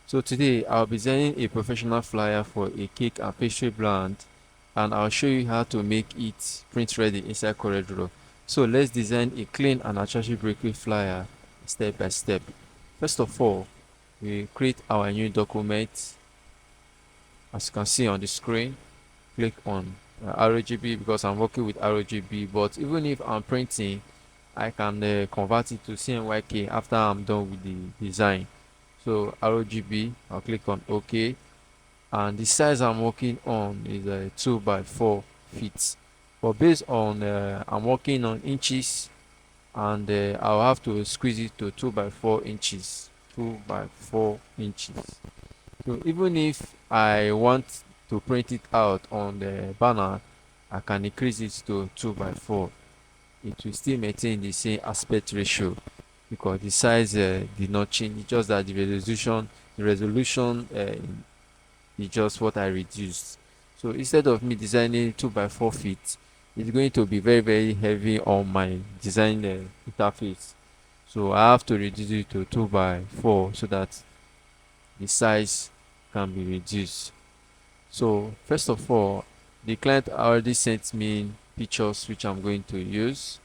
So today I'll be designing a professional flyer for a cake and pastry brand, and I'll show you how to make it print ready inside CorelDRAW. So let's design a clean and attractive bakery flyer step by step. First of all, we create our new document. As you can see on the screen, click on RGB because I'm working with RGB, but even if I'm printing, I can convert it to CMYK after I'm done with the design. So RGB, I'll click on OK, and the size I'm working on is 2 by 4 feet. But based on I'm working on inches, and I'll have to squeeze it to 2 by 4 inches. 2 by 4 inches. So even if I want to print it out on the banner, I can increase it to 2 by 4. It will still maintain the same aspect ratio because the size did not change. It's just that the resolution is just what I reduced. So instead of me designing 2 by 4 feet, it's going to be very very heavy on my design interface. So I have to reduce it to 2 by 4 so that the size can be reduced. So first of all, the client already sent me pictures which I'm going to use.